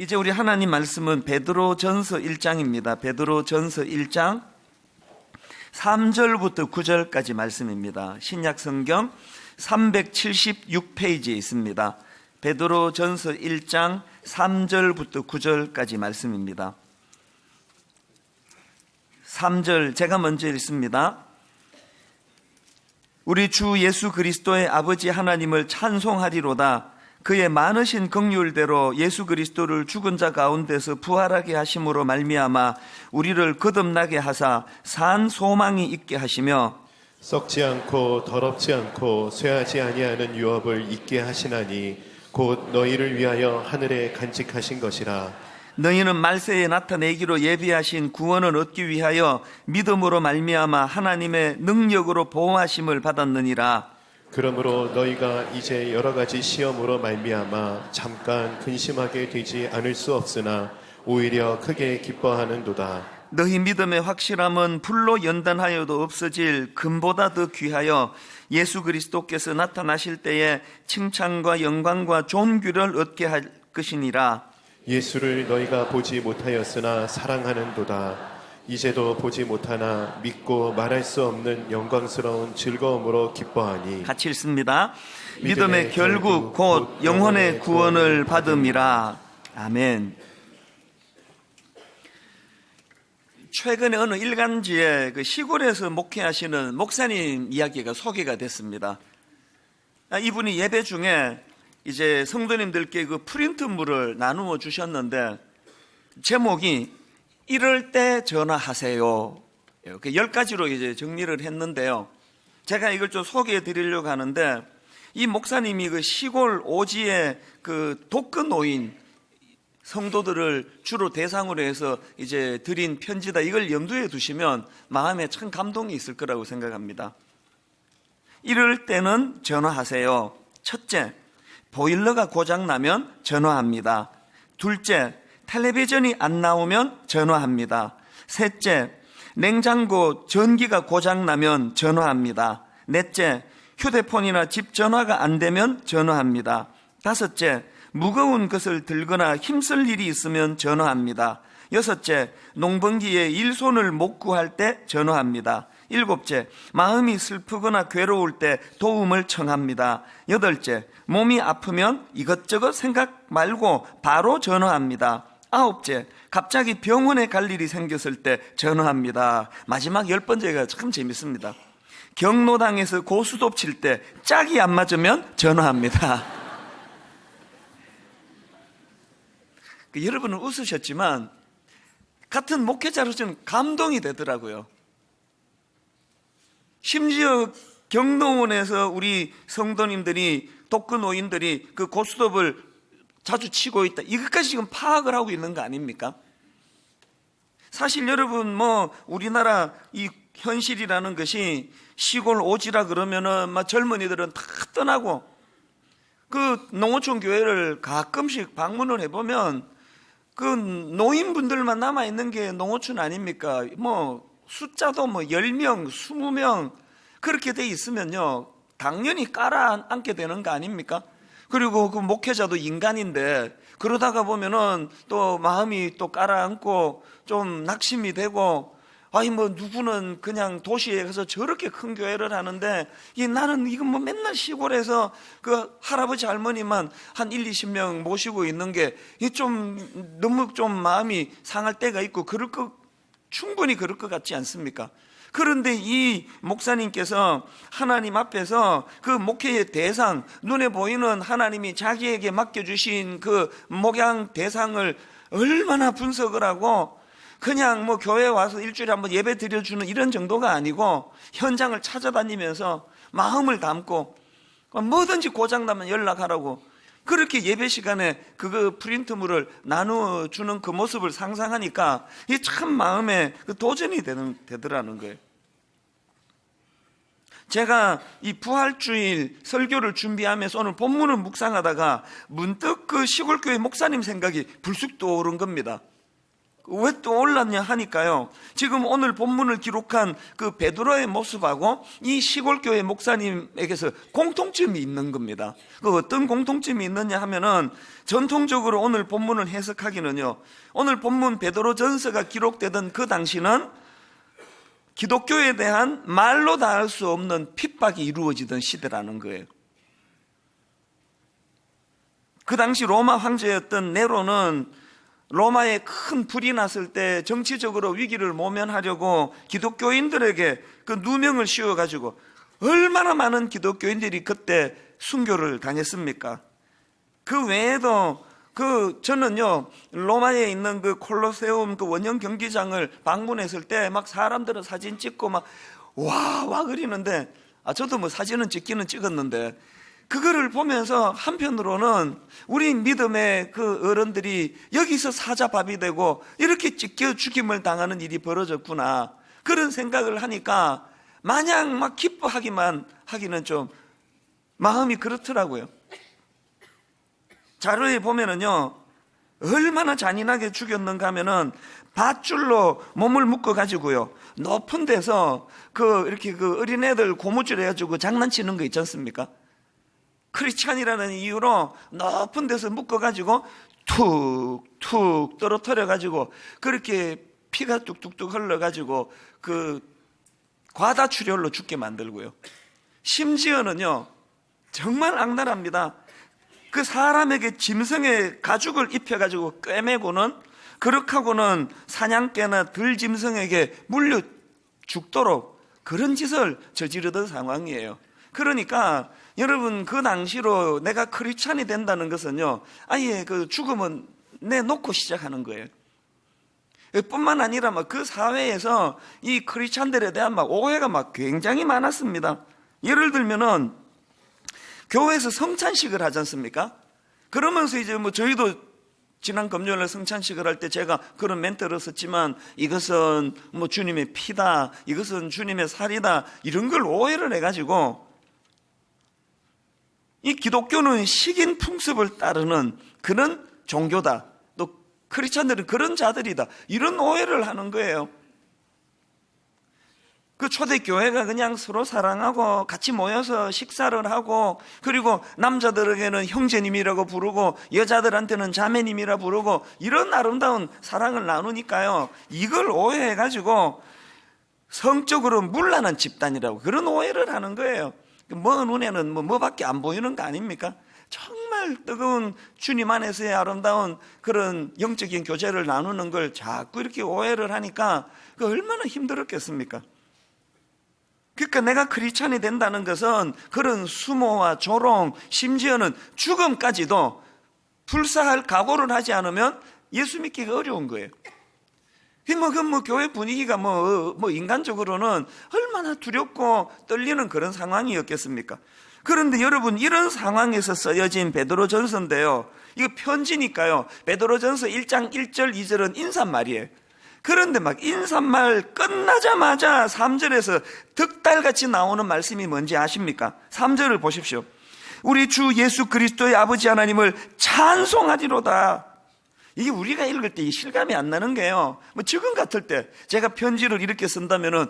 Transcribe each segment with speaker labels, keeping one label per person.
Speaker 1: 이제 우리 하나님 말씀은 베드로전서 1장입니다. 베드로전서 1장 3절부터 9절까지 말씀입니다. 신약 성경 376페이지에 있습니다. 베드로전서 1장 3절부터 9절까지 말씀입니다. 3절 제가 먼저 읽습니다. 우리 주 예수 그리스도의 아버지 하나님을 찬송하리로다. 그의 많으신 긍휼대로 예수 그리스도를 죽은 자 가운데서 부활하게 하심으로 말미암아 우리를 거듭나게 하사 산 소망이 있게 하시며
Speaker 2: 썩지 않고 더럽지 않고 쇠하지 아니하는 유업을 있게 하시나니 곧 너희를 위하여 하늘에 간직하신 것이라.
Speaker 1: 너희는 말세에 나타내기로 예비하신 구원을 얻기 위하여 믿음으로 말미암아 하나님의 능력으로 보호하심을 받았느니라.
Speaker 2: 그러므로 너희가 이제 여러 가지 시험으로 말미암아 잠깐 근심하게 되지 않을 수 없으나 오히려 크게 기뻐하는도다.
Speaker 1: 너희 믿음의 확실함은 불로 연단하여도 없어질 금보다 더 귀하여 예수 그리스도께서 나타나실 때에 칭찬과 영광과 존귀를 얻게 할 것이니라.
Speaker 2: 예수를 너희가 보지 못하였으나 사랑하는도다. 이제도 보지 못하나 믿고 말할 수 없는 영광스러운 즐거움으로 기뻐하니.
Speaker 1: 같이 읽습니다. 믿음의 결국 곧 영혼의 구원을 받음이라. 아멘. 최근에 어느 일간지에 그 시골에서 목회하시는 목사님 이야기가 소개가 됐습니다. 이분이 예배 중에 이제 성도님들께 그 프린트물을 나누어 주셨는데 제목이 이럴 때 전화하세요. 이렇게 10가지로 이제 정리를 했는데요. 제가 이걸 좀 소개해 드리려고 하는데 이 목사님이 그 시골 오지의 그 독거노인 성도들을 주로 대상으로 해서 이제 드린 편지다. 이걸 염두에 두시면 마음에 참 감동이 있을 거라고 생각합니다. 이럴 때는 전화하세요. 첫째, 보일러가 고장나면 전화합니다. 둘째, 텔레비전이 안 나오면 전화합니다. 셋째, 냉장고 전기가 고장나면 전화합니다. 넷째, 휴대폰이나 집 전화가 안 되면 전화합니다. 다섯째, 무거운 것을 들거나 힘쓸 일이 있으면 전화합니다. 여섯째, 농번기에 일손을 못 구할 때 전화합니다. 일곱째, 마음이 슬프거나 괴로울 때 도움을 청합니다. 여덟째, 몸이 아프면 이것저것 생각 말고 바로 전화합니다. 아홉째, 갑자기 병원에 갈 일이 생겼을 때 전화합니다. 마지막 10번째가 참 재밌습니다. 경로당에서 고수톱 칠 때 짝이 안 맞으면 전화합니다. 여러분은 웃으셨지만 같은 목회자로서는 감동이 되더라고요. 심지어 경로원에서 우리 성도님들이 독거노인들이 그 고수톱을 자주 치고 있다. 이것까지 지금 파악을 하고 있는 거 아닙니까? 사실 여러분 우리나라 이 현실이라는 것이 시골 오지라 그러면은 젊은이들은 다 떠나고 그 농어촌 교회를 가끔씩 방문을 해보면 그 노인분들만 남아있는 게 농어촌 아닙니까? 숫자도 10명, 20명 그렇게 돼 있으면요 당연히 깔아앉게 되는 거 아닙니까? 그리고 그 목회자도 인간인데 그러다가 보면은 또 마음이 또 깔아앉고 좀 낙심이 되고 누구는 그냥 도시에 가서 저렇게 큰 교회를 하는데 나는 이건 맨날 시골에서 그 할아버지 할머니만 한 1, 20명 모시고 있는 게 좀 너무 좀 마음이 상할 때가 있고 충분히 그럴 것 같지 않습니까? 그런데 이 목사님께서 하나님 앞에서 그 목회의 대상, 눈에 보이는 하나님이 자기에게 맡겨주신 그 목양 대상을 얼마나 분석을 하고 그냥 교회에 와서 일주일에 한번 예배 드려주는 이런 정도가 아니고 현장을 찾아다니면서 마음을 담고 뭐든지 고장나면 연락하라고 그렇게 예배 시간에 그 프린트물을 나누어주는 그 모습을 상상하니까 이 참 마음에 도전이 되더라는 거예요. 제가 이 부활주일 설교를 준비하면서 오늘 본문을 묵상하다가 문득 그 시골교회 목사님 생각이 불쑥 떠오른 겁니다. 왜 또 올랐냐 하니까요, 지금 오늘 본문을 기록한 그 베드로의 모습하고 이 시골교회 목사님에게서 공통점이 있는 겁니다. 그 어떤 공통점이 있느냐 하면은, 전통적으로 오늘 본문을 해석하기는요, 오늘 본문 베드로전서가 기록되던 그 당시는 기독교에 대한 말로 다 할 수 없는 핍박이 이루어지던 시대라는 거예요. 그 당시 로마 황제였던 네로는 로마에 큰 불이 났을 때 정치적으로 위기를 모면하려고 기독교인들에게 그 누명을 씌워가지고 얼마나 많은 기독교인들이 그때 순교를 당했습니까? 그 외에도 저는요, 로마에 있는 그 콜로세움 그 원형 경기장을 방문했을 때 막 사람들은 사진 찍고 막 와 그리는데, 저도 뭐 사진은 찍기는 찍었는데, 그거를 보면서 한편으로는 우리 믿음의 그 어른들이 여기서 사자밥이 되고 이렇게 찢겨 죽임을 당하는 일이 벌어졌구나, 그런 생각을 하니까 마냥 막 기뻐하기만 하기는 좀 마음이 그렇더라고요. 자료에 보면은요, 얼마나 잔인하게 죽였는가 하면은 밧줄로 몸을 묶어가지고요, 높은 데서 이렇게 어린애들 고무줄 해가지고 장난치는 거 있지 않습니까? 크리스찬이라는 이유로 높은 데서 묶어가지고 툭툭 떨어뜨려가지고 그렇게 피가 뚝뚝뚝 흘러가지고 과다출혈로 죽게 만들고요. 심지어는요, 정말 악랄합니다. 그 사람에게 짐승의 가죽을 입혀가지고 꿰매고는, 그렇게 하고는 사냥개나 들짐승에게 물려 죽도록 그런 짓을 저지르던 상황이에요. 그러니까 여러분, 그 당시로 내가 크리스찬이 된다는 것은요, 아예 그 죽음은 내놓고 시작하는 거예요. 뿐만 아니라 그 사회에서 이 크리스찬들에 대한 오해가 굉장히 많았습니다. 예를 들면은 교회에서 성찬식을 하지 않습니까? 그러면서 이제 저희도 지난 금요일에 성찬식을 할 때 제가 그런 멘트를 썼지만, 이것은 주님의 피다, 이것은 주님의 살이다, 이런 걸 오해를 해가지고 이 기독교는 식인 풍습을 따르는 그런 종교다, 또 크리스찬들은 그런 자들이다, 이런 오해를 하는 거예요. 그 초대교회가 그냥 서로 사랑하고 같이 모여서 식사를 하고, 그리고 남자들에게는 형제님이라고 부르고 여자들한테는 자매님이라 부르고, 이런 아름다운 사랑을 나누니까요, 이걸 오해해가지고 성적으로 문란한 집단이라고 그런 오해를 하는 거예요. 눈에는 뭐밖에 안 보이는 거 아닙니까? 정말 뜨거운 주님 안에서의 아름다운 그런 영적인 교제를 나누는 걸 자꾸 이렇게 오해를 하니까 얼마나 힘들었겠습니까? 그러니까 내가 크리스찬이 된다는 것은 그런 수모와 조롱, 심지어는 죽음까지도 불사할 각오를 하지 않으면 예수 믿기가 어려운 거예요. 교회 분위기가 인간적으로는 얼마나 두렵고 떨리는 그런 상황이었겠습니까? 그런데 여러분, 이런 상황에서 쓰여진 베드로전서인데요, 이거 편지니까요, 베드로전서 1장 1절 2절은 인사말이에요. 그런데 인사말 끝나자마자 3절에서 득달같이 나오는 말씀이 뭔지 아십니까? 3절을 보십시오. 우리 주 예수 그리스도의 아버지 하나님을 찬송하리로다. 이게 우리가 읽을 때 실감이 안 나는 게요, 지금 같을 때 제가 편지를 이렇게 쓴다면은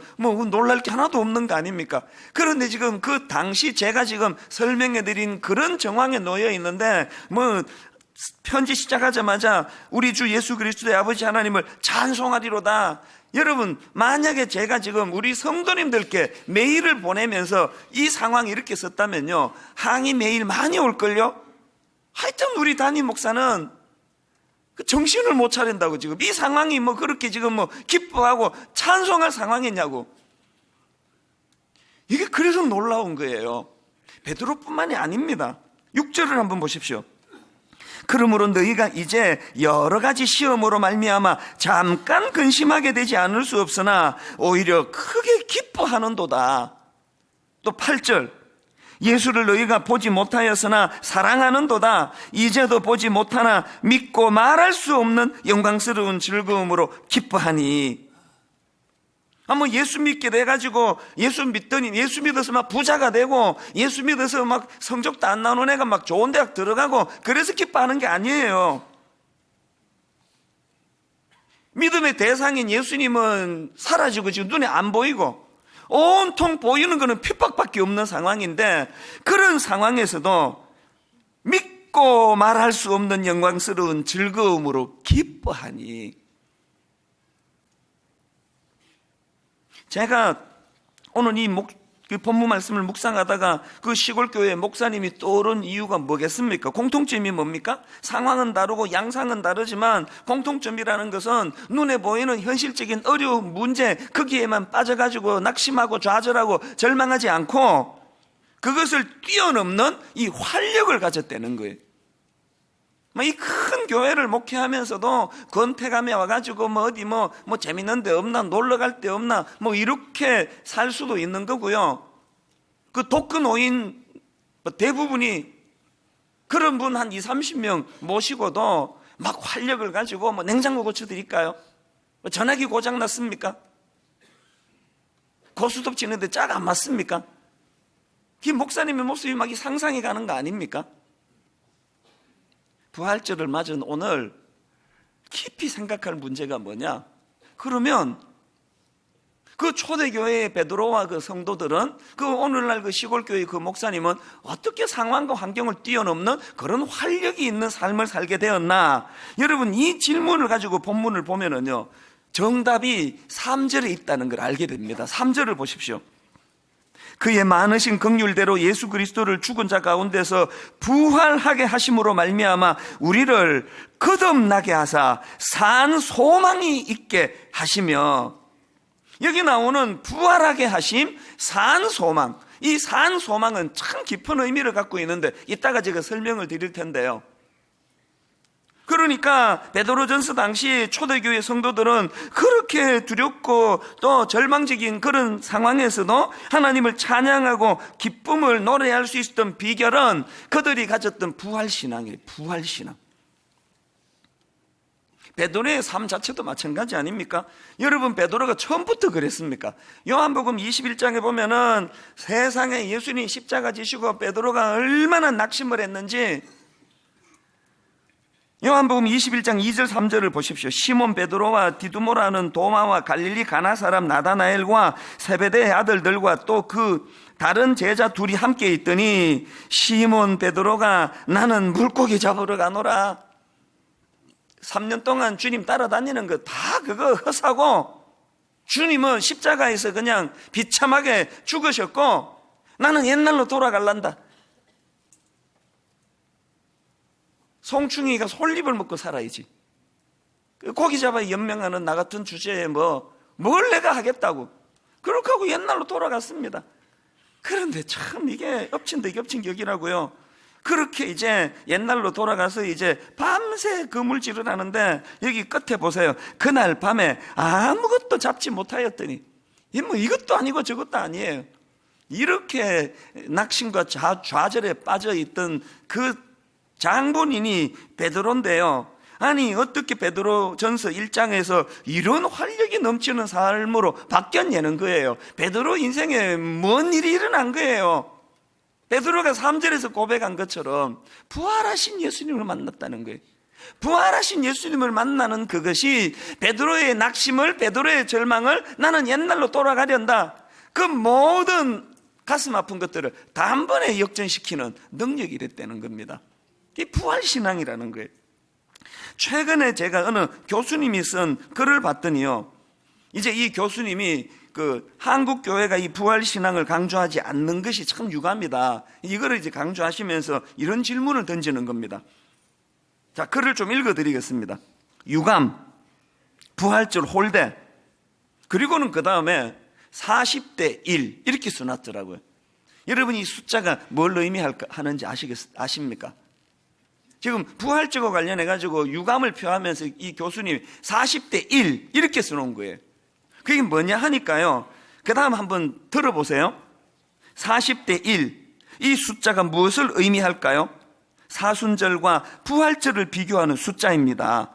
Speaker 1: 놀랄 게 하나도 없는 거 아닙니까? 그런데 지금 그 당시 제가 지금 설명해 드린 그런 정황에 놓여 있는데, 편지 시작하자마자 우리 주 예수 그리스도의 아버지 하나님을 찬송하리로다. 여러분, 만약에 제가 지금 우리 성도님들께 메일을 보내면서 이 상황이 이렇게 썼다면요, 항의 메일 많이 올걸요? 하여튼 우리 담임 목사는 정신을 못 차린다고, 지금 이 상황이 그렇게 지금 기뻐하고 찬송할 상황이냐고. 이게 그래서 놀라운 거예요. 베드로뿐만이 아닙니다. 6절을 한번 보십시오. 그러므로 너희가 이제 여러 가지 시험으로 말미암아 잠깐 근심하게 되지 않을 수 없으나 오히려 크게 기뻐하는도다. 또 8절, 예수를 너희가 보지 못하였으나 사랑하는도다. 이제도 보지 못하나 믿고 말할 수 없는 영광스러운 즐거움으로 기뻐하니. 예수 믿게 돼가지고 예수 믿어서 부자가 되고, 예수 믿어서 성적도 안 나오는 애가 좋은 대학 들어가고, 그래서 기뻐하는 게 아니에요. 믿음의 대상인 예수님은 사라지고 지금 눈에 안 보이고 온통 보이는 것은 핍박밖에 없는 상황인데, 그런 상황에서도 믿고 말할 수 없는 영광스러운 즐거움으로 기뻐하니, 제가 오늘 이 본문 말씀을 묵상하다가 그 시골교회 목사님이 떠오른 이유가 뭐겠습니까? 공통점이 뭡니까? 상황은 다르고 양상은 다르지만 공통점이라는 것은 눈에 보이는 현실적인 어려운 문제, 거기에만 빠져가지고 낙심하고 좌절하고 절망하지 않고 그것을 뛰어넘는 이 활력을 가졌다는 거예요. 이 큰 교회를 목회하면서도 건폐감에 와가지고 어디 재밌는 데 없나, 놀러 갈 데 없나, 이렇게 살 수도 있는 거고요. 그 독거노인 대부분이 그런 분 한 20-30명 모시고도 막 활력을 가지고 냉장고 고쳐드릴까요? 전화기 고장 났습니까? 고스톱 치는데 짝 안 맞습니까? 이 목사님의 모습이 막 상상이 가는 거 아닙니까? 부활절을 맞은 오늘 깊이 생각할 문제가 뭐냐? 그러면 그 초대교회의 베드로와 그 성도들은, 그 오늘날 그 시골교회 그 목사님은 어떻게 상황과 환경을 뛰어넘는 그런 활력이 있는 삶을 살게 되었나? 여러분, 이 질문을 가지고 본문을 보면은요, 정답이 3절에 있다는 걸 알게 됩니다. 3절을 보십시오. 그의 많으신 긍휼대로 예수 그리스도를 죽은 자 가운데서 부활하게 하심으로 말미암아 우리를 거듭나게 하사 산 소망이 있게 하시며, 여기 나오는 부활하게 하심, 산 소망, 이 산 소망은 참 깊은 의미를 갖고 있는데 이따가 제가 설명을 드릴 텐데요. 그러니까 베드로전서 당시 초대교회 성도들은 그렇게 두렵고 또 절망적인 그런 상황에서도 하나님을 찬양하고 기쁨을 노래할 수 있었던 비결은 그들이 가졌던 부활신앙이에요. 부활신앙. 베드로의 삶 자체도 마찬가지 아닙니까? 여러분, 베드로가 처음부터 그랬습니까? 요한복음 21장에 보면은 세상에 예수님이 십자가 지시고 베드로가 얼마나 낙심을 했는지, 요한복음 21장 2절 3절을 보십시오. 시몬 베드로와 디두모라는 도마와 갈릴리 가나 사람 나다나엘과 세베대의 아들들과 또 그 다른 제자 둘이 함께 있더니 시몬 베드로가 나는 물고기 잡으러 가노라. 3년 동안 주님 따라다니는 거 다 그거 허사고, 주님은 십자가에서 그냥 비참하게 죽으셨고 나는 옛날로 돌아갈란다. 송충이가 솔잎을 먹고 살아야지. 고기 잡아 연명하는 나 같은 주제에 뭘 내가 하겠다고. 그렇게 하고 옛날로 돌아갔습니다. 그런데 참 이게 엎친 데 겹친 격이라고요. 그렇게 이제 옛날로 돌아가서 이제 밤새 그물질을 하는데, 여기 끝에 보세요. 그날 밤에 아무것도 잡지 못하였더니, 이것도 아니고 저것도 아니에요. 이렇게 낙심과 좌절에 빠져있던 그 장본인이 베드로인데요. 아니, 어떻게 베드로전서 1장에서 이런 활력이 넘치는 삶으로 바뀌었냐는 거예요. 베드로 인생에 뭔 일이 일어난 거예요. 베드로가 3절에서 고백한 것처럼 부활하신 예수님을 만났다는 거예요. 부활하신 예수님을 만나는 그것이 베드로의 낙심을, 베드로의 절망을, 나는 옛날로 돌아가련다, 그 모든 가슴 아픈 것들을 단번에 역전시키는 능력이 됐다는 겁니다. 이 부활신앙이라는 거예요. 최근에 제가 어느 교수님이 쓴 글을 봤더니요, 이제 이 교수님이 그 한국 교회가 이 부활신앙을 강조하지 않는 것이 참 유감이다, 이거를 이제 강조하시면서 이런 질문을 던지는 겁니다. 자, 글을 좀 읽어드리겠습니다. 유감, 부활절 홀대, 그리고는 그 다음에 40대 1 이렇게 써놨더라고요. 여러분, 이 숫자가 뭘 의미하는지 아십니까? 지금 부활절과 관련해가지고 유감을 표하면서 이 교수님이 40대 1 이렇게 써놓은 거예요. 그게 뭐냐 하니까요, 그 다음 한번 들어보세요. 40대 1, 이 숫자가 무엇을 의미할까요? 사순절과 부활절을 비교하는 숫자입니다.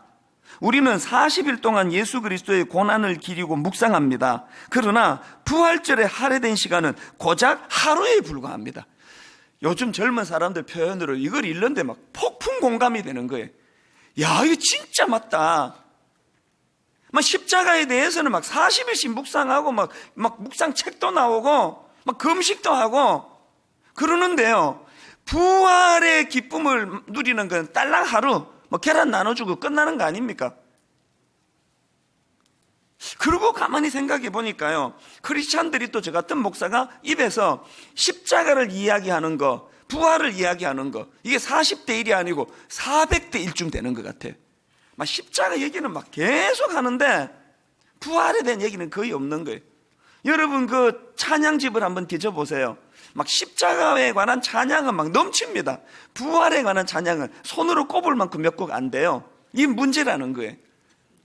Speaker 1: 우리는 40일 동안 예수 그리스도의 고난을 기리고 묵상합니다. 그러나 부활절에 할애된 시간은 고작 하루에 불과합니다. 요즘 젊은 사람들 표현으로 이걸 읽는데 막 폭풍 공감이 되는 거예요. 야, 이거 진짜 맞다. 막 십자가에 대해서는 막 40일씩 묵상하고 막 묵상 책도 나오고 막 금식도 하고 그러는데요. 부활의 기쁨을 누리는 건 딸랑 하루 뭐 계란 나눠주고 끝나는 거 아닙니까? 그리고 가만히 생각해 보니까요, 크리스찬들이 또 저 같은 목사가 입에서 십자가를 이야기하는 거, 부활을 이야기하는 거, 이게 40대 1이 아니고 400대 1중 되는 것 같아요. 막 십자가 얘기는 막 계속 하는데 부활에 대한 얘기는 거의 없는 거예요. 여러분 그 찬양집을 한번 뒤져보세요. 막 십자가에 관한 찬양은 막 넘칩니다. 부활에 관한 찬양은 손으로 꼽을 만큼 몇 곡 안 돼요. 이게 문제라는 거예요.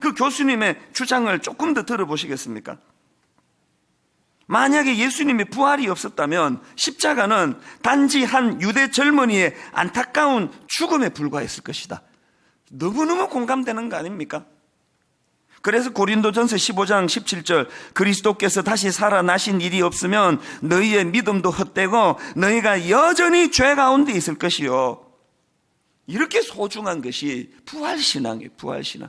Speaker 1: 그 교수님의 주장을 조금 더 들어보시겠습니까? 만약에 예수님의 부활이 없었다면 십자가는 단지 한 유대 젊은이의 안타까운 죽음에 불과했을 것이다. 너무너무 공감되는 거 아닙니까? 그래서 고린도전서 15장 17절, 그리스도께서 다시 살아나신 일이 없으면 너희의 믿음도 헛되고 너희가 여전히 죄 가운데 있을 것이요. 이렇게 소중한 것이 부활신앙이에요. 부활신앙.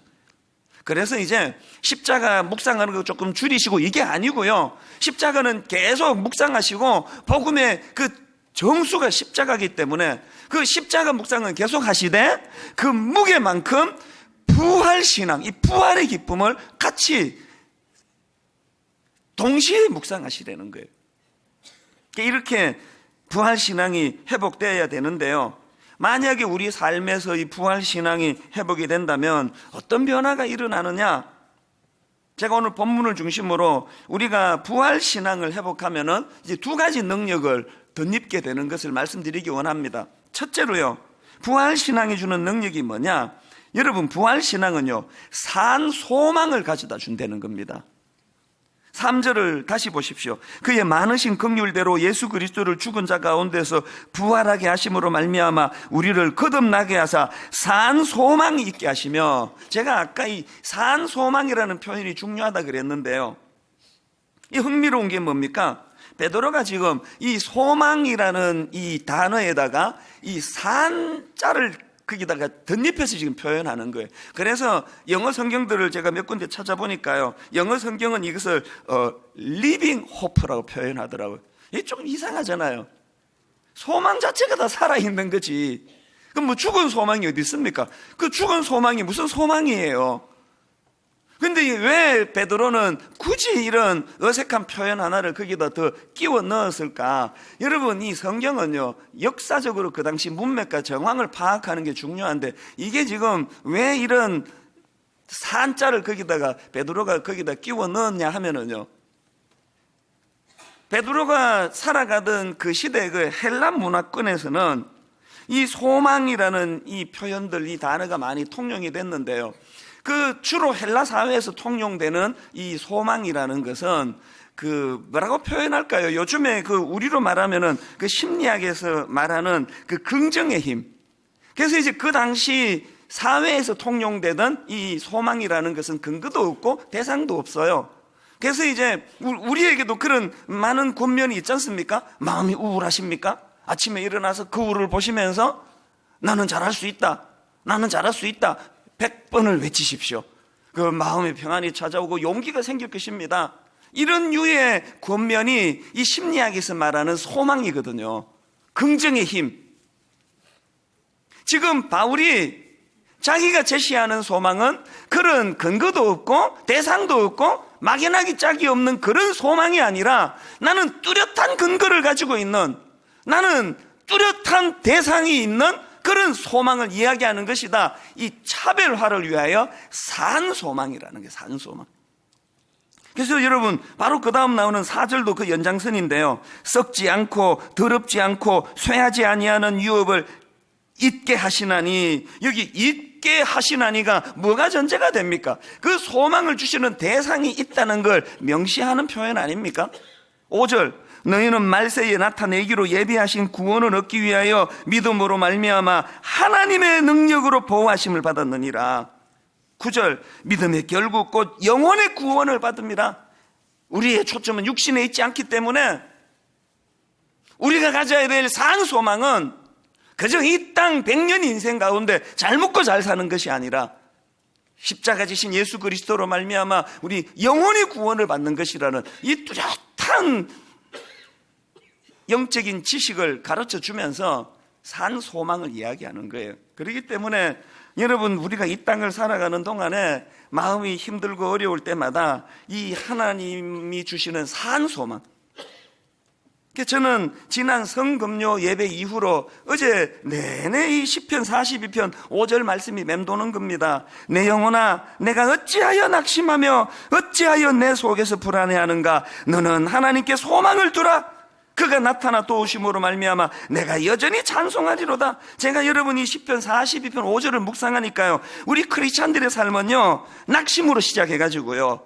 Speaker 1: 그래서 이제 십자가 묵상하는 거 조금 줄이시고 이게 아니고요, 십자가는 계속 묵상하시고 복음의 그 정수가 십자가이기 때문에 그 십자가 묵상은 계속 하시되 그 무게만큼 부활신앙, 이 부활의 기쁨을 같이 동시에 묵상하시라는 거예요. 이렇게 부활신앙이 회복되어야 되는데요, 만약에 우리 삶에서 이 부활신앙이 회복이 된다면 어떤 변화가 일어나느냐? 제가 오늘 본문을 중심으로 우리가 부활신앙을 회복하면은 이제 두 가지 능력을 덧입게 되는 것을 말씀드리기 원합니다. 첫째로요, 부활신앙이 주는 능력이 뭐냐? 여러분, 부활신앙은요, 산 소망을 가져다 준다는 겁니다. 3절을 다시 보십시오. 그의 많으신 긍휼대로 예수 그리스도를 죽은 자 가운데서 부활하게 하심으로 말미암아 우리를 거듭나게 하사 산 소망이 있게 하시며, 제가 아까 이 산 소망이라는 표현이 중요하다 그랬는데요, 이 흥미로운 게 뭡니까? 베드로가 지금 이 소망이라는 이 단어에다가 이 산자를 거기다가 덧입혀서 지금 표현하는 거예요. 그래서 영어 성경들을 제가 몇 군데 찾아보니까요, 영어 성경은 이것을 living hope라고 표현하더라고요. 이게 좀 이상하잖아요. 소망 자체가 다 살아있는 거지. 그럼 뭐 죽은 소망이 어디 있습니까? 그 죽은 소망이 무슨 소망이에요? 근데 왜 베드로는 굳이 이런 어색한 표현 하나를 거기다 더 끼워 넣었을까? 여러분, 이 성경은요, 역사적으로 그 당시 문맥과 정황을 파악하는 게 중요한데, 이게 지금 왜 이런 산자를 거기다가 베드로가 거기다 끼워 넣었냐 하면은요, 베드로가 살아가던 그 시대 그 헬라 문화권에서는 이 소망이라는 이 표현들, 이 단어가 많이 통용이 됐는데요, 그 주로 헬라 사회에서 통용되는 이 소망이라는 것은 그 뭐라고 표현할까요? 요즘에 그 우리로 말하면은 그 심리학에서 말하는 그 긍정의 힘. 그래서 이제 그 당시 사회에서 통용되던 이 소망이라는 것은 근거도 없고 대상도 없어요. 그래서 이제 우리에게도 그런 많은 권면이 있지 않습니까? 마음이 우울하십니까? 아침에 일어나서 거울을 보시면서 나는 잘할 수 있다, 나는 잘할 수 있다 100번을 외치십시오. 그 마음의 평안이 찾아오고 용기가 생길 것입니다. 이런 유의 권면이 이 심리학에서 말하는 소망이거든요. 긍정의 힘. 지금 바울이 자기가 제시하는 소망은 그런 근거도 없고 대상도 없고 막연하기 짝이 없는 그런 소망이 아니라, 나는 뚜렷한 근거를 가지고 있는, 나는 뚜렷한 대상이 있는 그런 소망을 이야기하는 것이다. 이 차별화를 위하여 산소망이라는 게 산소망. 그래서 여러분, 바로 그 다음 나오는 4절도 그 연장선인데요, 썩지 않고 더럽지 않고 쇠하지 아니하는 유업을 잊게 하시나니, 여기 잊게 하시나니가 뭐가 전제가 됩니까? 그 소망을 주시는 대상이 있다는 걸 명시하는 표현 아닙니까? 5절, 너희는 말세에 나타내기로 예비하신 구원을 얻기 위하여 믿음으로 말미암아 하나님의 능력으로 보호하심을 받았느니라. 9절, 믿음의 결국 곧 영혼의 구원을 받습니다. 우리의 초점은 육신에 있지 않기 때문에 우리가 가져야 될 산 소망은 그저 이 땅 100년 인생 가운데 잘 먹고 잘 사는 것이 아니라 십자가 지신 예수 그리스도로 말미암아 우리 영혼의 구원을 받는 것이라는 이 뚜렷한 영적인 지식을 가르쳐 주면서 산 소망을 이야기하는 거예요. 그렇기 때문에 여러분, 우리가 이 땅을 살아가는 동안에 마음이 힘들고 어려울 때마다 이 하나님이 주시는 산 소망, 저는 지난 성금요 예배 이후로 어제 내내 이 시편 42편 5절 말씀이 맴도는 겁니다. 내 영혼아, 내가 어찌하여 낙심하며 어찌하여 내 속에서 불안해하는가. 너는 하나님께 소망을 두라. 그가 나타나 도우심으로 말미암아 내가 여전히 찬송하리로다. 제가 여러분이 시편 42편 5절을 묵상하니까요, 우리 크리스찬들의 삶은요, 낙심으로 시작해가지고요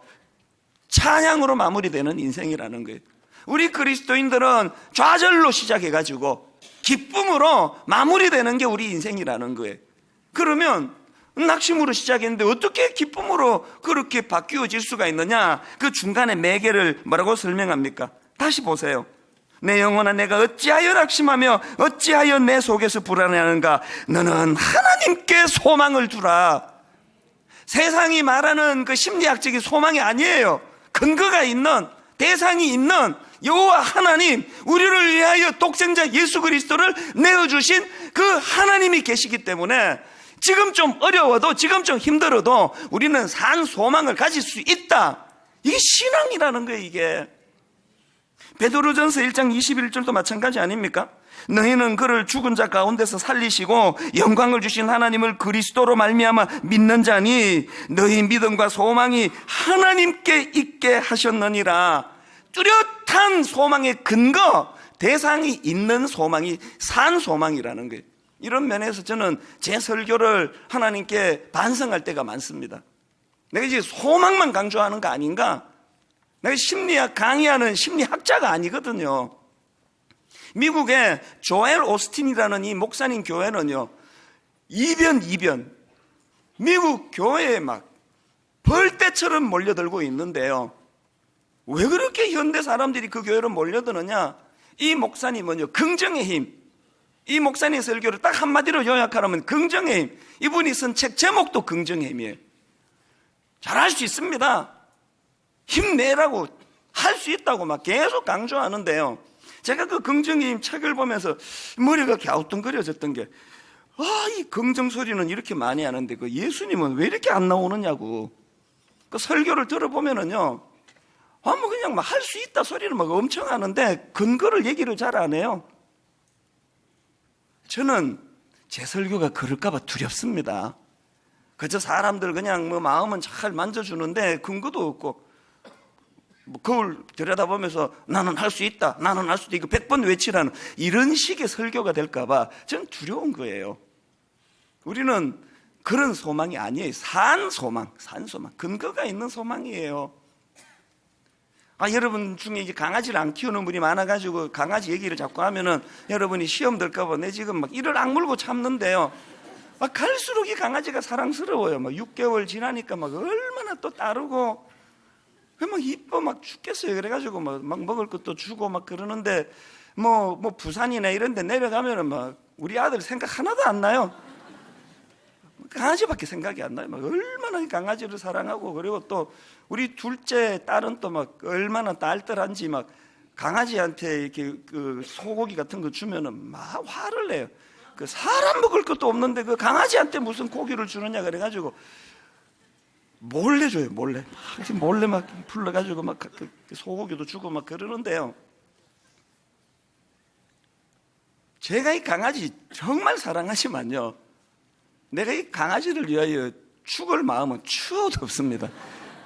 Speaker 1: 찬양으로 마무리되는 인생이라는 거예요. 우리 그리스도인들은 좌절로 시작해가지고 기쁨으로 마무리되는 게 우리 인생이라는 거예요. 그러면 낙심으로 시작했는데 어떻게 기쁨으로 그렇게 바뀌어질 수가 있느냐? 그 중간에 매개를 뭐라고 설명합니까? 다시 보세요. 내 영혼아, 내가 어찌하여 낙심하며 어찌하여 내 속에서 불안해하는가. 너는 하나님께 소망을 두라. 세상이 말하는 그 심리학적인 소망이 아니에요. 근거가 있는, 대상이 있는 여호와 하나님, 우리를 위하여 독생자 예수 그리스도를 내어주신 그 하나님이 계시기 때문에 지금 좀 어려워도, 지금 좀 힘들어도 우리는 산 소망을 가질 수 있다. 이게 신앙이라는 거예요. 이게 베드로전서 1장 21절도 마찬가지 아닙니까? 너희는 그를 죽은 자 가운데서 살리시고 영광을 주신 하나님을 그리스도로 말미암아 믿는 자니 너희 믿음과 소망이 하나님께 있게 하셨느니라. 뚜렷한 소망의 근거, 대상이 있는 소망이 산 소망이라는 거예요. 이런 면에서 저는 제 설교를 하나님께 반성할 때가 많습니다. 내가 이제 소망만 강조하는 거 아닌가? 내가 심리학 강의하는 심리학자가 아니거든요. 미국의 조엘 오스틴이라는 이 목사님 교회는요, 이변 미국 교회에 막 벌떼처럼 몰려들고 있는데요. 왜 그렇게 현대 사람들이 그 교회로 몰려드느냐? 이 목사님은요, 긍정의 힘. 이 목사님 설교를 딱 한마디로 요약하라면 긍정의 힘. 이분이 쓴 책 제목도 긍정의 힘이에요. 잘할 수 있습니다. 힘내라고, 할 수 있다고 막 계속 강조하는데요. 제가 그 긍정의 힘 책을 보면서 머리가 갸우뚱거려졌던 게, 이 긍정 소리는 이렇게 많이 하는데 그 예수님은 왜 이렇게 안 나오느냐고. 그 설교를 들어보면은요, 뭐 그냥 막 할 수 있다 소리를 막 엄청 하는데 근거를 얘기를 잘 안 해요. 저는 제 설교가 그럴까봐 두렵습니다. 그저 사람들 그냥 뭐 마음은 잘 만져주는데 근거도 없고, 뭐 거울 들여다보면서 나는 할 수 있다, 나는 할 수 있다, 이거 100번 외치라는 이런 식의 설교가 될까봐 저는 두려운 거예요. 우리는 그런 소망이 아니에요. 산 소망, 근거가 있는 소망이에요. 여러분 중에 이제 강아지를 안 키우는 분이 많아가지고 강아지 얘기를 자꾸 하면은 여러분이 시험 들까봐 내 지금 막 이를 악물고 참는데요. 갈수록 이 강아지가 사랑스러워요. 6개월 지나니까 막 얼마나 또 따르고, 막 이뻐 막 죽겠어요. 그래가지고 막 먹을 것도 주고 막 그러는데, 뭐 부산이나 이런 데 내려가면은 막 우리 아들 생각 하나도 안 나요. 강아지밖에 생각이 안 나요. 막 얼마나 이 강아지를 사랑하고, 그리고 또 우리 둘째 딸은 또 막 얼마나 딸딸한지 막 강아지한테 이렇게 그 소고기 같은 거 주면은 막 화를 내요. 그 사람 먹을 것도 없는데 그 강아지한테 무슨 고기를 주느냐 그래가지고 몰래 줘요. 몰래 막 불러가지고 막 그 소고기도 주고 막 그러는데요. 제가 이 강아지 정말 사랑하지만요, 내가 이 강아지를 위하여 죽을 마음은 추워도 없습니다.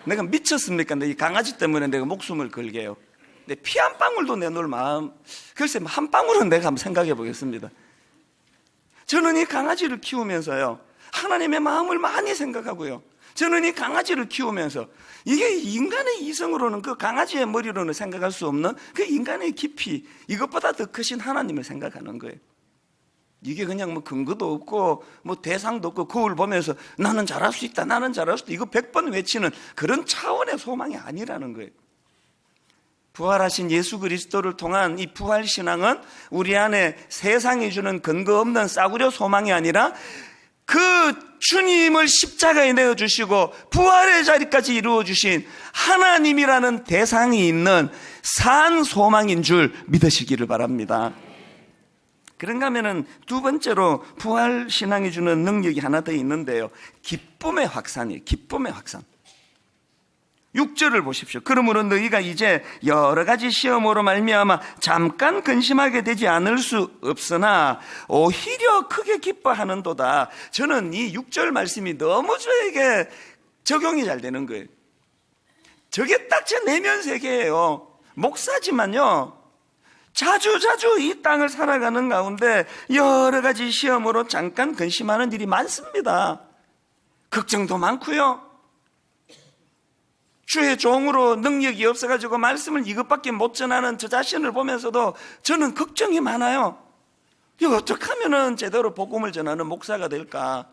Speaker 1: 내가 미쳤습니까? 이 강아지 때문에 내가 목숨을 걸게요. 내 피 한 방울도 내놓을 마음, 글쎄 한 방울은 내가 한번 생각해 보겠습니다. 저는 이 강아지를 키우면서요, 하나님의 마음을 많이 생각하고요, 저는 이 강아지를 키우면서 이게 인간의 이성으로는, 그 강아지의 머리로는 생각할 수 없는 그 인간의 깊이, 이것보다 더 크신 하나님을 생각하는 거예요. 이게 그냥 뭐 근거도 없고 뭐 대상도 없고 거울 보면서 나는 잘할 수 있다, 나는 잘할 수 있다, 이거 100번 외치는 그런 차원의 소망이 아니라는 거예요. 부활하신 예수 그리스도를 통한 이 부활신앙은 우리 안에 세상이 주는 근거 없는 싸구려 소망이 아니라 그 주님을 십자가에 내어주시고 부활의 자리까지 이루어주신 하나님이라는 대상이 있는 산 소망인 줄 믿으시기를 바랍니다. 그런가 하면은 두 번째로 부활 신앙이 주는 능력이 하나 더 있는데요. 기쁨의 확산이에요. 기쁨의 확산. 6절을 보십시오. 그러므로 너희가 이제 여러 가지 시험으로 말미암아 잠깐 근심하게 되지 않을 수 없으나 오히려 크게 기뻐하는도다. 저는 이 6절 말씀이 너무 저에게 적용이 잘 되는 거예요. 저게 딱 제 내면 세계예요. 목사지만요, 자주 이 땅을 살아가는 가운데 여러 가지 시험으로 잠깐 근심하는 일이 많습니다. 걱정도 많고요. 주의 종으로 능력이 없어가지고 말씀을 이것밖에 못 전하는 저 자신을 보면서도 저는 걱정이 많아요. 이거 어떻게 하면은 제대로 복음을 전하는 목사가 될까?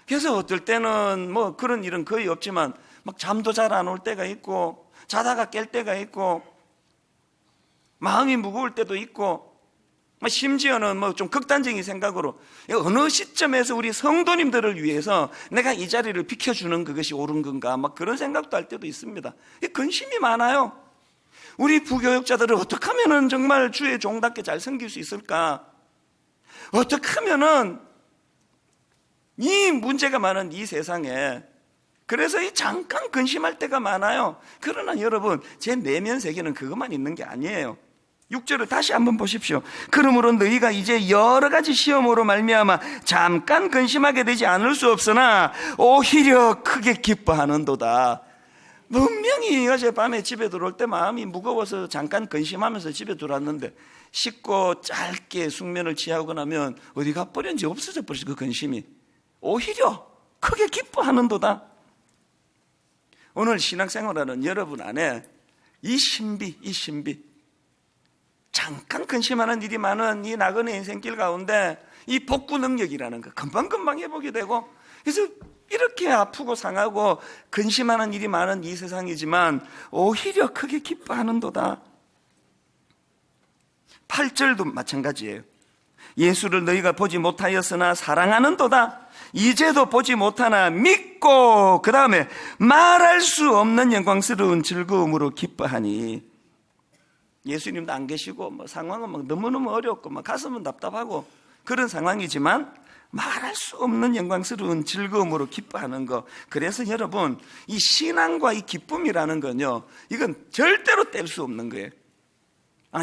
Speaker 1: 그래서 어떨 때는 뭐 그런 일은 거의 없지만 막 잠도 잘 안 올 때가 있고, 자다가 깰 때가 있고, 마음이 무거울 때도 있고, 심지어는 뭐 좀 극단적인 생각으로 어느 시점에서 우리 성도님들을 위해서 내가 이 자리를 비켜주는 그것이 옳은 건가, 막 그런 생각도 할 때도 있습니다. 근심이 많아요. 우리 부교육자들을 어떻게 하면은 정말 주의 종답게 잘 섬길 수 있을까? 어떻게 하면은 이 문제가 많은 이 세상에, 그래서 이 잠깐 근심할 때가 많아요. 그러나 여러분, 제 내면 세계는 그것만 있는 게 아니에요. 6절을 다시 한번 보십시오. 그러므로 너희가 이제 여러 가지 시험으로 말미암아 잠깐 근심하게 되지 않을 수 없으나 오히려 크게 기뻐하는도다. 분명히 어젯밤에 집에 들어올 때 마음이 무거워서 잠깐 근심하면서 집에 들어왔는데, 씻고 짧게 숙면을 취하고 나면 어디 가버렸는지 없어져 버렸어. 그 근심이 오히려 크게 기뻐하는도다. 오늘 신앙생활하는 여러분 안에 이 신비, 잠깐 근심하는 일이 많은 이 나그네 인생길 가운데 이 복구 능력이라는 거 금방금방 회복이 되고, 그래서 이렇게 아프고 상하고 근심하는 일이 많은 이 세상이지만 오히려 크게 기뻐하는도다. 8절도 마찬가지예요. 예수를 너희가 보지 못하였으나 사랑하는도다. 이제도 보지 못하나 믿고, 그 다음에 말할 수 없는 영광스러운 즐거움으로 기뻐하니. 예수님도 안 계시고 뭐 상황은 막 너무너무 어렵고 막 가슴은 답답하고 그런 상황이지만 말할 수 없는 영광스러운 즐거움으로 기뻐하는 거. 그래서 여러분, 이 신앙과 이 기쁨이라는 건요, 이건 절대로 뗄 수 없는 거예요.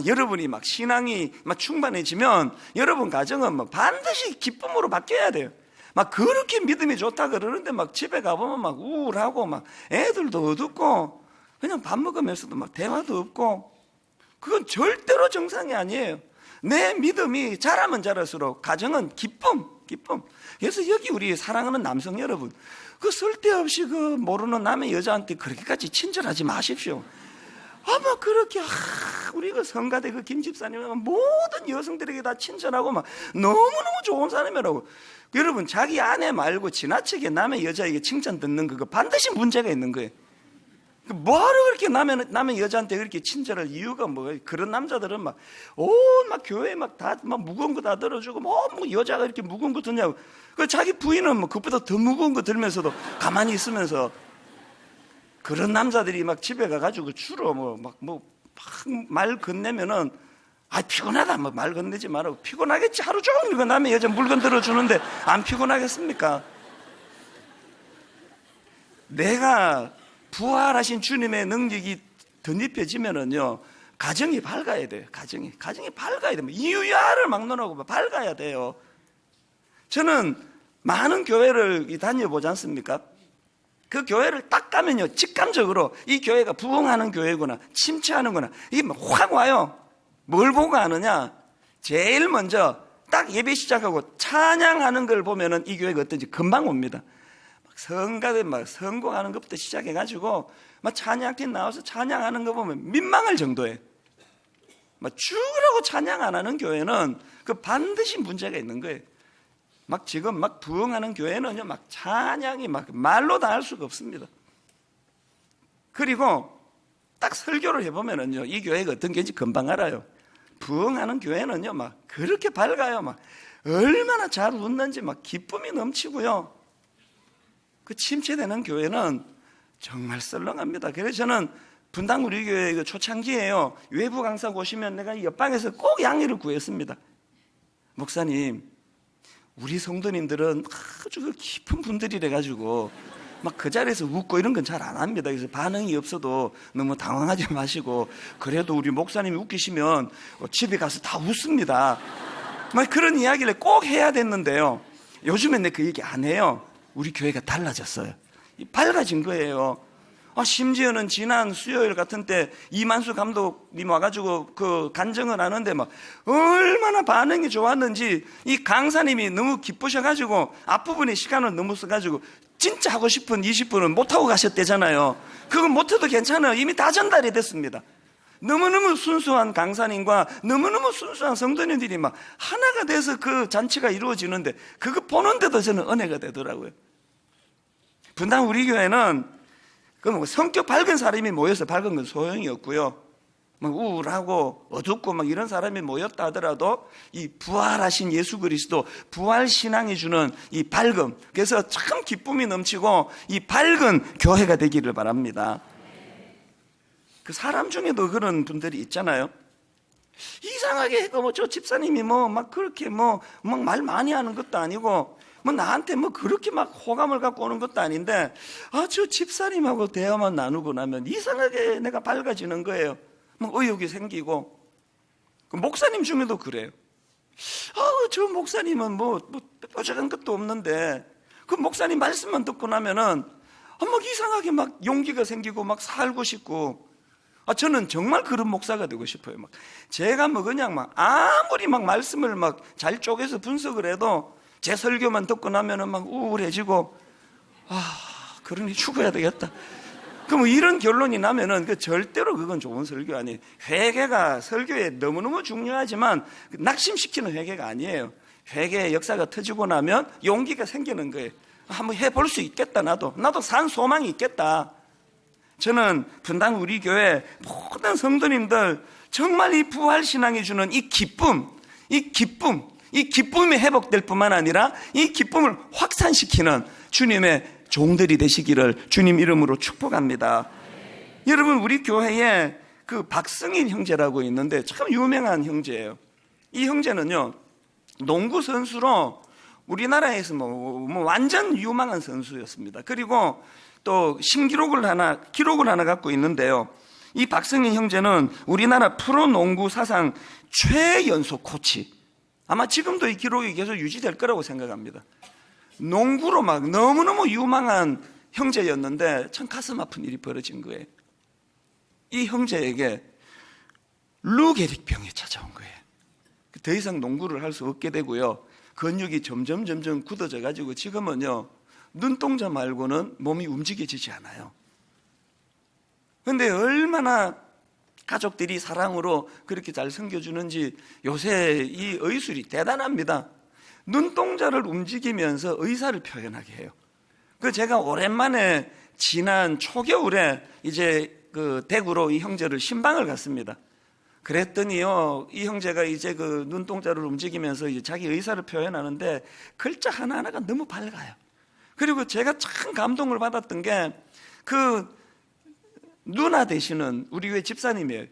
Speaker 1: 여러분이 막 신앙이 막 충만해지면 여러분 가정은 막 반드시 기쁨으로 바뀌어야 돼요. 막 그렇게 믿음이 좋다 그러는데 막 집에 가보면 막 우울하고 막 애들도 어둡고 그냥 밥 먹으면서도 막 대화도 없고, 그건 절대로 정상이 아니에요. 내 믿음이 자라면 자랄수록 가정은 기쁨. 그래서 여기 우리 사랑하는 남성 여러분, 그 쓸데없이 그 모르는 남의 여자한테 그렇게까지 친절하지 마십시오. 아마 그렇게 우리 그 성가대 그 김 집사님은 모든 여성들에게 다 친절하고 막 너무너무 좋은 사람이라고. 여러분, 자기 아내 말고 지나치게 남의 여자에게 칭찬 듣는 그거 반드시 문제가 있는 거예요. 뭐하러 그렇게 남의 여자한테 그렇게 친절할 이유가 뭐예요? 그런 남자들은 막 교회에 막 무거운 거 다 들어주고 뭐 여자가 이렇게 무거운 거 듣냐고. 그 자기 부인은 뭐 그보다 더 무거운 거 들면서도 가만히 있으면서, 그런 남자들이 막 집에 가가지고 주로 말 건네면은 피곤하다 말 건네지 말라고. 피곤하겠지, 하루 종일 그 남의 여자 물건 들어주는데 안 피곤하겠습니까? 내가 부활하신 주님의 능력이 덧입혀지면은요, 가정이 밝아야 돼요. 가정이 밝아야 돼요. 이유야를 막론하고 밝아야 돼요. 저는 많은 교회를 다녀보지 않습니까? 그 교회를 딱 가면요, 직감적으로 이 교회가 부흥하는 교회구나, 침체하는구나, 이게 막 확 와요. 뭘 보고 아느냐? 제일 먼저 딱 예배 시작하고 찬양하는 걸 보면은 이 교회가 어떤지 금방 옵니다. 성가대 성공하는 것부터 시작해가지고 찬양팀 나와서 찬양하는 거 보면 민망할 정도예요. 죽으라고 찬양 안 하는 교회는 그 반드시 문제가 있는 거예요. 지금 부흥하는 교회는요, 찬양이 말로 다 할 수가 없습니다. 그리고 딱 설교를 해보면은요, 이 교회가 어떤 게인지 금방 알아요.
Speaker 3: 부흥하는 교회는요, 막 그렇게 밝아요. 막 얼마나 잘 웃는지 막 기쁨이 넘치고요. 그 침체되는 교회는 정말 썰렁합니다. 그래서 저는 분당 우리 교회 그 초창기에요, 외부 강사 오시면 내가 옆방에서 꼭 양해를 구했습니다. 목사님, 우리 성도님들은 아주 그 깊은 분들이래 가지고 막 그 자리에서 웃고 이런 건 잘 안 합니다. 그래서 반응이 없어도 너무 당황하지 마시고, 그래도 우리 목사님이 웃기시면 집에 가서 다 웃습니다. 막 그런 이야기를 꼭 해야 됐는데요, 요즘엔 내 그 얘기 안 해요. 우리 교회가 달라졌어요. 밝아진 거예요. 심지어는 지난 수요일 같은 때 이만수 감독님 와가지고 그 간증을 하는데 막 얼마나 반응이 좋았는지, 이 강사님이 너무 기쁘셔가지고 앞부분에 시간을 너무 써가지고 진짜 하고 싶은 20분은 못하고 가셨대잖아요. 그건 못해도 괜찮아요. 이미 다 전달이 됐습니다. 너무너무 순수한 강사님과 너무너무 순수한 성도님들이 막 하나가 돼서 그 잔치가 이루어지는데, 그거 보는데도 저는 은혜가 되더라고요. 분당 우리 교회는 그 성격 밝은 사람이 모여서 밝은 건 소용이 없고요, 막 우울하고 어둡고 막 이런 사람이 모였다 하더라도 이 부활하신 예수 그리스도 부활 신앙이 주는 이 밝음, 그래서 참 기쁨이 넘치고 이 밝은 교회가 되기를 바랍니다. 그 사람 중에도 그런 분들이 있잖아요. 이상하게 저 집사님이 막 그렇게 막 말 많이 하는 것도 아니고 나한테 그렇게 막 호감을 갖고 오는 것도 아닌데, 저 집사님하고 대화만 나누고 나면 이상하게 내가 밝아지는 거예요. 의욕이 생기고. 그 목사님 중에도 그래요. 저 목사님은 뾰족한 것도 없는데 그 목사님 말씀만 듣고 나면은 막 이상하게 막 용기가 생기고 막 살고 싶고. 저는 정말 그런 목사가 되고 싶어요. 제가 그냥 아무리 말씀을 잘 쪼개서 분석을 해도 제 설교만 듣고 나면은 우울해지고, 그러니 죽어야 되겠다. 그럼 이런 결론이 나면은 절대로 그건 좋은 설교 아니에요. 회개가 설교에 너무너무 중요하지만 낙심시키는 회개가 아니에요. 회개의 역사가 터지고 나면 용기가 생기는 거예요. 한번 해볼 수 있겠다. 나도 산 소망이 있겠다. 저는 분당 우리 교회 모든 성도님들 정말 이 부활신앙이 주는 이 기쁨이 회복될 뿐만 아니라 이 기쁨을 확산시키는 주님의 종들이 되시기를 주님 이름으로 축복합니다. 여러분, 우리 교회에 그 박승일 형제라고 있는데 참 유명한 형제예요. 이 형제는요, 농구 선수로 우리나라에서 완전 유망한 선수였습니다. 그리고 또 기록을 하나 갖고 있는데요, 이 박승일 형제는 우리나라 프로농구 사상 최연소 코치, 아마 지금도 이 기록이 계속 유지될 거라고 생각합니다. 농구로 너무너무 유망한 형제였는데 참 가슴 아픈 일이 벌어진 거예요. 이 형제에게 루게릭 병이 찾아온 거예요. 더 이상 농구를 할 수 없게 되고요, 근육이 점점 굳어져 가지고 지금은요, 눈동자 말고는 몸이 움직여지지 않아요. 그런데 얼마나 가족들이 사랑으로 그렇게 잘 섬겨주는지 요새 이 의술이 대단합니다. 눈동자를 움직이면서 의사를 표현하게 해요. 제가 오랜만에 지난 초겨울에 이제 그 대구로 이 형제를 신방을 갔습니다. 그랬더니요, 이 형제가 이제 그 눈동자를 움직이면서 이제 자기 의사를 표현하는데 글자 하나하나가 너무 밝아요. 그리고 제가 참 감동을 받았던 게 그 누나 되시는 우리 교회 집사님이에요.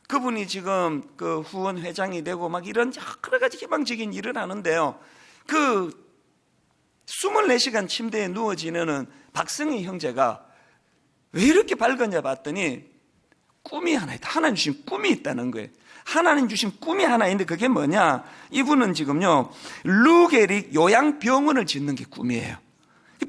Speaker 3: 그분이 지금 그 후원 회장이 되고 이런 여러 가지 희망적인 일을 하는데요, 그 24시간 침대에 누워 지내는 박승희 형제가 왜 이렇게 밝았냐 봤더니 꿈이 하나 있다. 하나님 주신 꿈이 있다는 거예요. 하나님 주신 꿈이 하나 있는데 그게 뭐냐, 이분은 지금요, 루게릭 요양병원을 짓는 게 꿈이에요.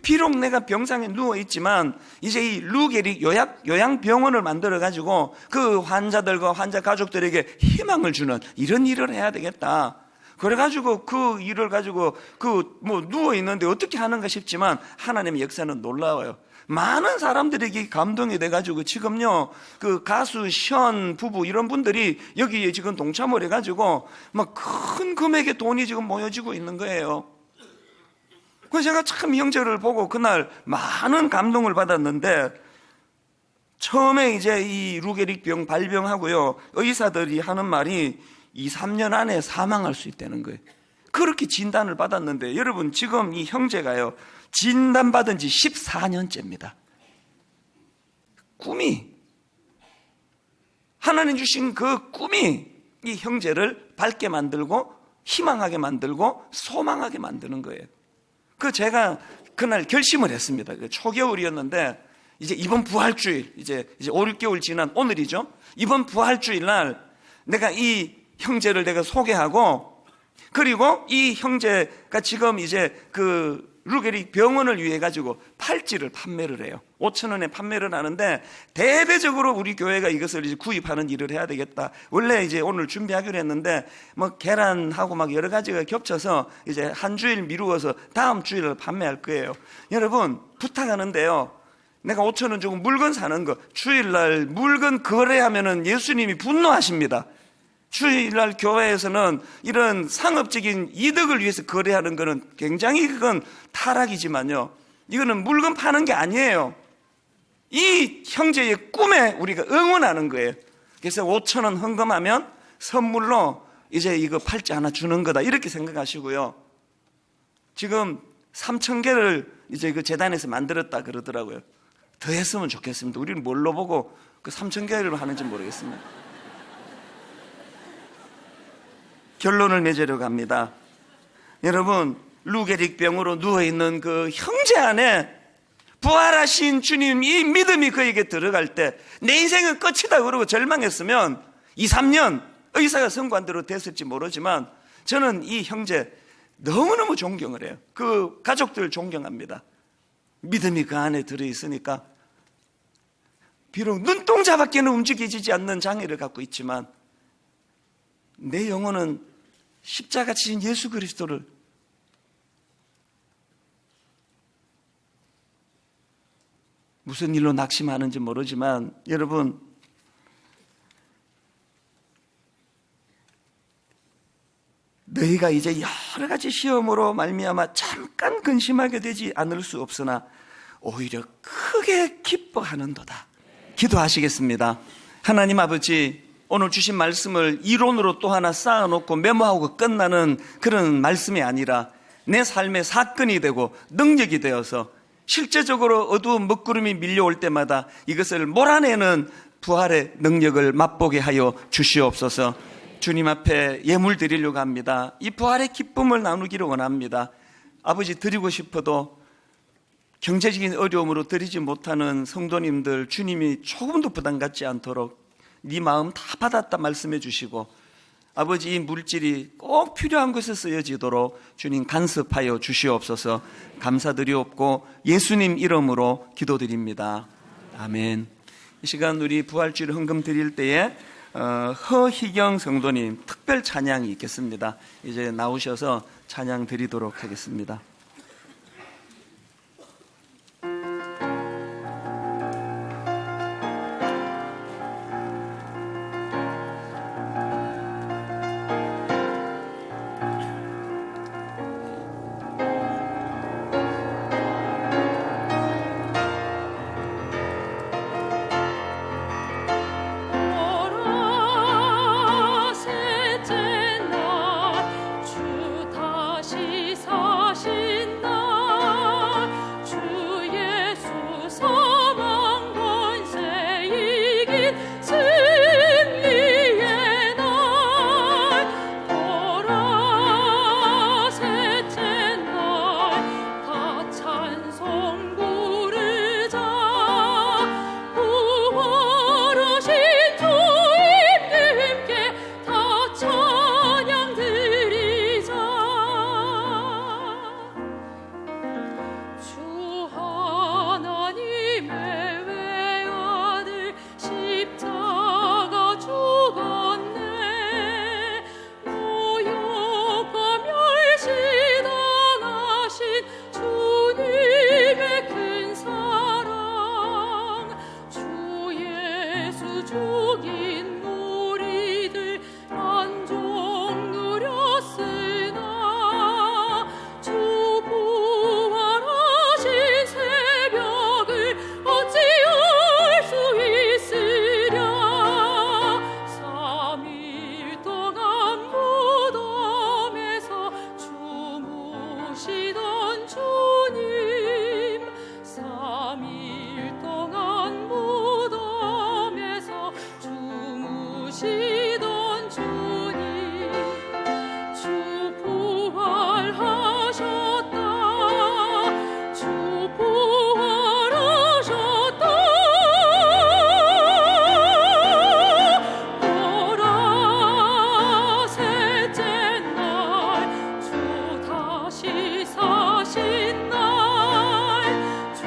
Speaker 3: 비록 내가 병상에 누워있지만 이제 이 루게릭 요양병원을 만들어가지고 그 환자들과 환자 가족들에게 희망을 주는 이런 일을 해야 되겠다. 그래가지고 그 일을 가지고 누워있는데 어떻게 하는가 싶지만 하나님의 역사는 놀라워요. 많은 사람들에게 감동이 돼가지고 지금요, 그 가수 션 부부 이런 분들이 여기에 지금 동참을 해가지고 큰 금액의 돈이 지금 모여지고 있는 거예요. 그래서 제가 참 이 형제를 보고 그날 많은 감동을 받았는데, 처음에 이제 이 루게릭 병 발병하고요, 의사들이 하는 말이 2, 3년 안에 사망할 수 있다는 거예요. 그렇게 진단을 받았는데 여러분 지금 이 형제가요 진단받은 지 14년째입니다. 꿈이 하나님 주신 그 꿈이 이 형제를 밝게 만들고 희망하게 만들고 소망하게 만드는 거예요. 그 제가 그날 결심을 했습니다. 초겨울이었는데 이제 이번 부활주일 이제 5, 6개월 지난 오늘이죠. 이번 부활주일 날 내가 이 형제를 내가 소개하고 그리고 이 형제가 지금 이제 그 루게릭 병원을 위해 가지고 팔찌를 판매를 해요. 5,000원에 판매를 하는데 대대적으로 우리 교회가 이것을 이제 구입하는 일을 해야 되겠다. 원래 이제 오늘 준비하기로 했는데 뭐 계란하고 막 여러 가지가 겹쳐서 이제 한 주일 미루어서 다음 주일을 판매할 거예요. 여러분 부탁하는데요. 내가 5,000원 주고 물건 사는 거 주일날 물건 거래하면은 예수님이 분노하십니다. 주일날 교회에서는 이런 상업적인 이득을 위해서 거래하는 것은 굉장히 그건 타락이지만요. 이거는 물건 파는 게 아니에요. 이 형제의 꿈에 우리가 응원하는 거예요. 그래서 5,000원 헌금하면 선물로 이제 이거 팔찌 하나 주는 거다. 이렇게 생각하시고요. 지금 3,000개를 이제 그 재단에서 만들었다 그러더라고요. 더 했으면 좋겠습니다. 우리는 뭘로 보고 그 3,000개를 하는지 모르겠습니다. 결론을 맺으려고 합니다. 여러분, 루게릭 병으로 누워있는 그 형제 안에 부활하신 주님 이 믿음이 그에게 들어갈 때 내 인생은 끝이다 그러고 절망했으면 2, 3년 의사가 선고한 대로 됐을지 모르지만 저는 이 형제 너무너무 존경을 해요. 그 가족들 존경합니다. 믿음이 그 안에 들어있으니까 비록 눈동자밖에는 움직이지 않는 장애를 갖고 있지만 내 영혼은 십자가 지신 예수 그리스도를 무슨 일로 낙심하는지 모르지만 여러분 너희가 이제 여러 가지 시험으로 말미암아 잠깐 근심하게 되지 않을 수 없으나 오히려 크게 기뻐하는도다. 기도하시겠습니다. 하나님 아버지, 오늘 주신 말씀을 이론으로 또 하나 쌓아놓고 메모하고 끝나는 그런 말씀이 아니라 내 삶의 사건이 되고 능력이 되어서 실제적으로 어두운 먹구름이 밀려올 때마다 이것을 몰아내는 부활의 능력을 맛보게 하여 주시옵소서. 주님 앞에 예물 드리려고 합니다. 이 부활의 기쁨을 나누기를 원합니다. 아버지, 드리고 싶어도 경제적인 어려움으로 드리지 못하는 성도님들 주님이 조금도 부담 갖지 않도록 네 마음 다 받았다 말씀해 주시고 아버지 이 물질이 꼭 필요한 곳에 쓰여지도록 주님 간섭하여 주시옵소서. 감사드리옵고 예수님 이름으로 기도드립니다. 아멘. 이 시간 우리 부활주일 헌금 드릴 때에 허희경 성도님 특별 찬양이 있겠습니다. 이제 나오셔서 찬양 드리도록 하겠습니다.
Speaker 4: 셋째 날 주 다시 사실 주무시던 주님 3일 동안 무덤에서 주무시던 주님 주 부활하셨다 주 부활하셨다 보라 셋째 날 주 다시 사신 날 주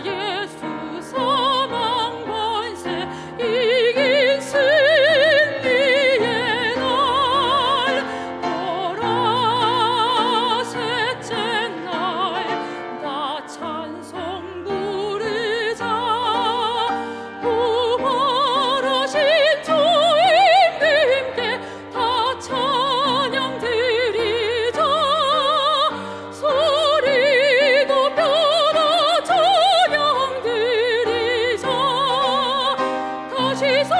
Speaker 4: 예수 사망 권세 이긴 승리의 날 보라 셋째 날 나 찬송 부르자 부활하신 주님께 다 찬양 드리자 소리 높여라 찬양 드리자 다시 사신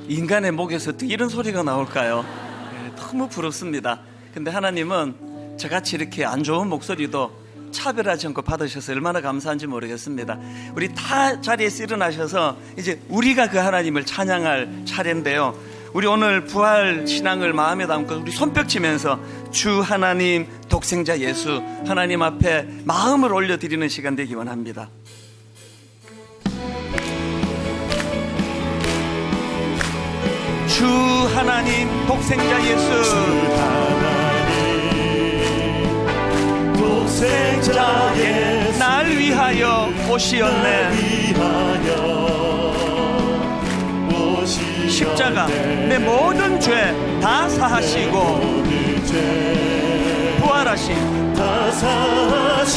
Speaker 3: 인간의 목에서 어떻게 이런 소리가 나올까요? 너무 부럽습니다. 근데 하나님은 저같이 이렇게 안 좋은 목소리도 차별하지 않고 받으셔서 얼마나 감사한지 모르겠습니다. 우리 다 자리에서 일어나셔서 이제 우리가 그 하나님을 찬양할 차례인데요. 우리 오늘 부활 신앙을 마음에 담고 우리 손뼉 치면서 주 하나님 독생자 예수 하나님 앞에 마음을 올려드리는 시간 되기 원합니다. 주 하나님 독생자 예수
Speaker 2: 독생자 예수
Speaker 3: 날 위하여 오시었네. 십자가 내 모든 죄 다 사하시고 부활하신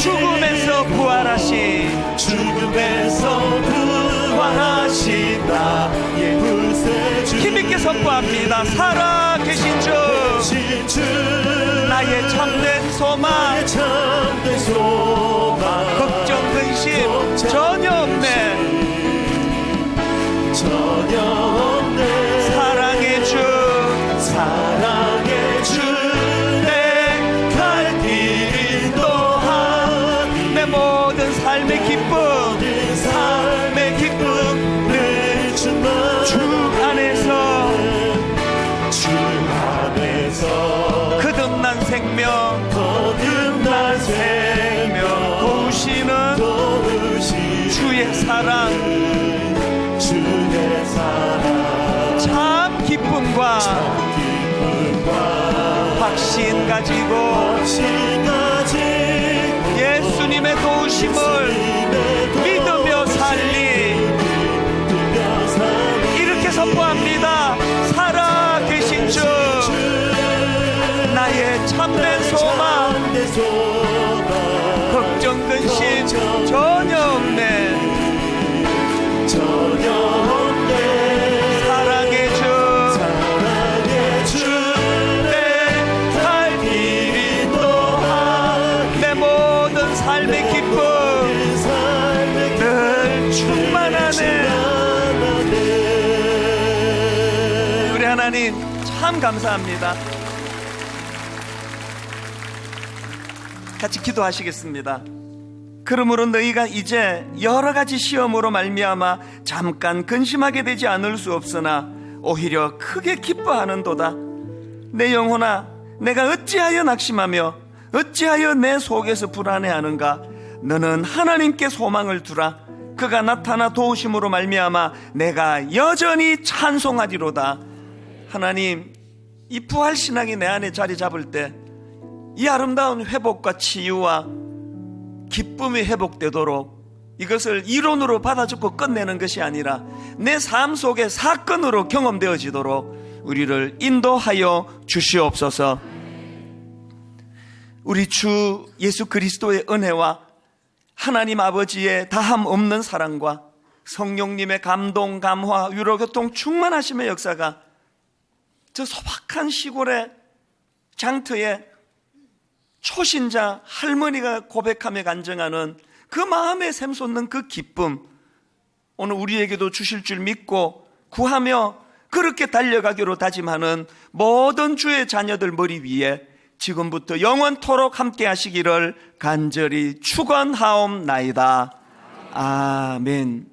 Speaker 3: 죽음에서 부활하신 부활하신 나의 힘있게 선포합니다. 살아계신 주 나의 참된 소망 걱정 근심 전혀 없네. 사랑의 주 내 갈 길 인도하니 내 모든 삶의 기쁨 늘 주 안에서 거듭난 생명 도우시는 주의 사랑 참 기쁨과 확신 가지고 예수님의 도우심을 믿으며 살리 이렇게 선포합니다. 살아계신 주 나의 참된 소망 걱정 근심 전혀 없네. 사랑의 주 내 갈 길 인도하니 내 모든 삶의 기쁨 늘 충만하네. 우리 하나님 참 감사합니다. 같이 기도하시겠습니다. 그러므로 너희가 이제 여러 가지 시험으로 말미암아 잠깐 근심하게 되지 않을 수 없으나 오히려 크게 기뻐하는도다. 내 영혼아, 내가 어찌하여 낙심하며 어찌하여 내 속에서 불안해하는가? 너는 하나님께 소망을 두라. 그가 나타나 도우심으로 말미암아 내가 여전히 찬송하리로다. 하나님, 이 부활 신앙이 내 안에 자리 잡을 때 이 아름다운 회복과 치유와 기쁨이 회복되도록 이것을 이론으로 받아 적고 끝내는 것이 아니라 내 삶 속에 사건으로 경험되어지도록 우리를 인도하여 주시옵소서. 우리 주 예수 그리스도의 은혜와
Speaker 1: 하나님 아버지의 다함 없는 사랑과 성령님의 감동, 감화, 위로교통 충만하심의 역사가 저 소박한 시골의 장터에 초신자 할머니가 고백하며 간증하는 그 마음에 샘솟는 그 기쁨, 오늘 우리에게도 주실 줄 믿고 구하며 그렇게 달려가기로 다짐하는 모든 주의 자녀들 머리 위에 지금부터 영원토록 함께 하시기를 간절히 축원하옵나이다. 아멘.